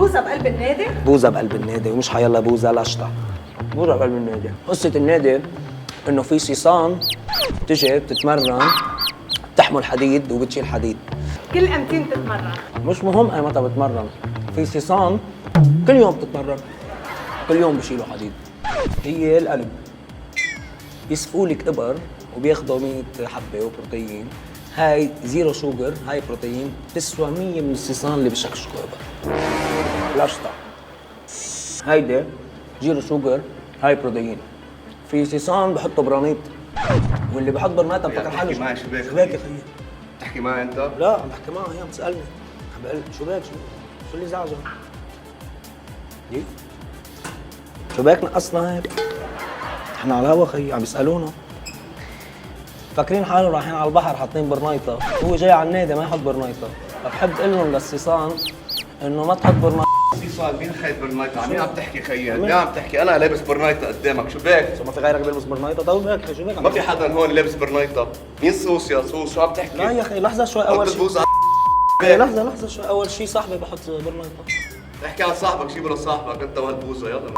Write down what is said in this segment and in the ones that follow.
بوزة بقلب النادي؟ بوزة بقلب النادي، ومش حيلا بوزة لشطة. بوزة بقلب النادي. قصة النادي إنه في صيصان تجي بتتمرن بتحمل حديد وبتشيل حديد. كل أمتين تتمرن؟ مش مهم أي متى بتمرن، في صيصان كل يوم بتتمرن، كل يوم بشيلوا حديد. هي القلب. بيسفوا لك إبر وبياخدوا 100 حبة وبروتين. هاي زيرو شوجر، هاي بروتين، بتسوى 100 من الصيصان اللي بشكشكوا إبر. لشطة. هيدي زيرو شوجر، هاي بروتين. في صيصان بحطوا برانيت، واللي بحط برناتا بفكر حاله تحكي معي شباك يا خيي؟ تحكي معي انت؟ لا عم بحكي معها، هي عم تسألني. عم بقول شباك شو اللي زعجه؟ دي شباك نقصنا هيك. احنا على الهوا خيي، عم بيسألونا. فاكرين حالهم رايحين على البحر حاطين برنايطة، هو جاي على النادي ما يحط برنايطة. فبحب اقول لهم للصيصان انه ما تحط برنايطة. صيصان مين خيط برنايطة؟ عن مين عم تحكي خيي؟ مين عم تحكي؟ انا لابس برنايطة قدامك، شو بك؟ ما في غيرك بيلبس برنايطة؟ طيب هيك شو بك؟ ما في حدا هون لابس برنايطة. مين صوص يا صوص؟ شو عم تحكي؟ لا يا اخي لحظة شوي اول شيء. لحظة شوي أول شيء صاحبي بحط برنايطة. احكي عن صاحبك، جيب له صاحبك انت وهالبوزة يلا.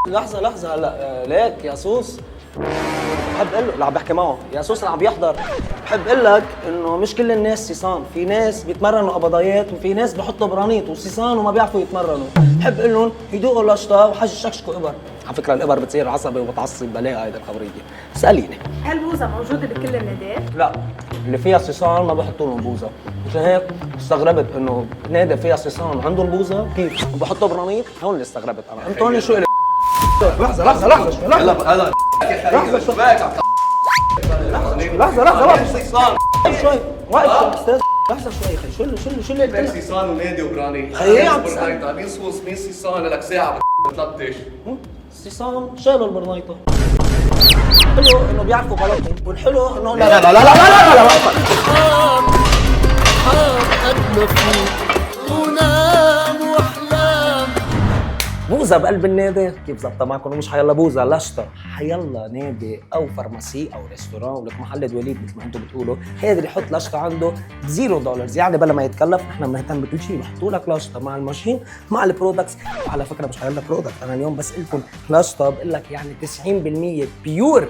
لحظة هلا ليك يا سوس. بحب اقول له اللي عم بحكي معه، يا سوس اللي عم بيحضر، بحب اقول لك انه مش كل الناس صيصان، في ناس بيتمرنوا قبضايات وفي ناس بحطوا برانيط وصيصان وما بيعرفوا يتمرنوا، بحب اقول لهم يدوقوا لشطة وحج يشكشكوا ابر. على فكرة الابر بتصير عصبي وبتعصب بلاها هيدي الخبرية. اسأليني. هل بوزة موجودة بكل الناديات؟ لا، اللي فيها صيصان ما بحطوا لهم بوزة، مشان هيك استغربت انه نادي فيها صيصان عندهم بوزة كيف؟ وبحطوا برانيط، هون اللي استغربت انا، انتوا هون شو لحظة شوي هلا لحظة شوي صيصان شوي واقف استاذ. لحظة شوي خي، شو اللي قلت لك؟ صيصان ونادي وبراني. خيي عم تسأل. برنايطة، مين صوص مين صيصان؟ لك ساعة بتلطش. الصيصان شالوا البرنايطة. حلو انه بيعرفوا غلطهم، والحلو انه لا بوزة بقلب النادي، كيف ظبطها معكم؟ ومش حيلا بوزة لشطة، حيلا نادي او فارماسي او ريستوران ولك محل دواليب مثل ما انتم بتقولوا، هذا اللي يحط لشطة عنده $0، يعني بلا ما يتكلف. نحن بنهتم بكل شيء، بحطوا لك لشطة مع الماشين مع البرودكتس. وعلى فكرة مش حيلا برودكت، انا اليوم بس لكم لشطة بقول لك يعني 90% بيور.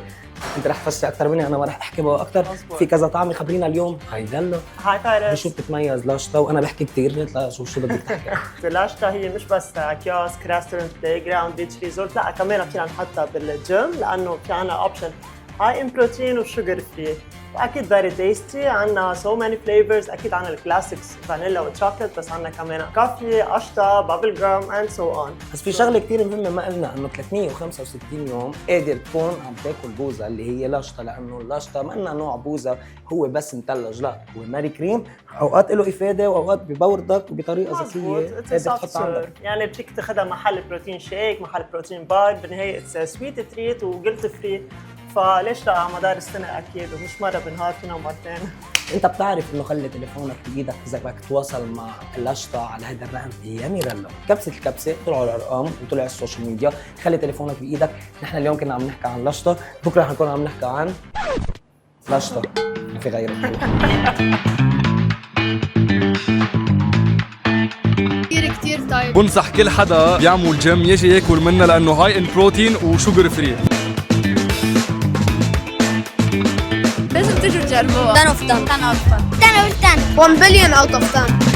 انت رح تفسر اكثر مني، انا ما رح احكي بقى اكثر. في كذا طعمه خبرينا اليوم. هاي دلو. هاي فارس. بشو بتتميز لاشطة؟ وانا بحكي كثير، قلت لا شو بدك تحكي؟ لاشطة هي مش بس كيوسك، ريستورانت، بلاي جراوند، بيتش ريزورت، لا كمان فينا نحطها بالجيم لانه في عنا اوبشن هاي ان بروتين وشوجر فري، واكيد فيري تيستي. عنا سو ماني فليفرز، اكيد عنا الكلاسيكس فانيلا وشوكليت، بس عنا كمان كافي، قشطة، بابل جام اند سو اون. بس في شغله كثير مهمه ما قلنا، انه 365 يوم قادر تكون عم تاكل بوزه اللي هي لاشطه، لانه اللاشطه ما لنا نوع بوزه هو بس مثلج، لا هو ماري كريم، اوقات له افاده واوقات ببوردك وبطريقه ذكيه قادر تحط عندك. يعني بدك تاخذها محل بروتين شيك، محل بروتين بار، بالنهايه اتس سويت تريت وجلت فري، فليش لا على مدار السنه اكيد، ومش مره بالنهار فينا مرتين. انت بتعرف انه خلي تليفونك بايدك اذا بدك تتواصل مع اللشطه على هذا الرقم يا ميرالو. كبسه الكبسه طلعوا الارقام وطلع السوشيال ميديا، خلي تليفونك بايدك. نحن اليوم كنا عم نحكي عن لشطه، بكره رح نكون عم نحكي عن لشطه، ما في غيرها. كتير طيب. بنصح كل حدا بيعمل جيم يجي ياكل منها لانه هاي ان بروتين وشوجر فري. لازم تيجوا تجربوها. 10 of 10 1 billion out of 10.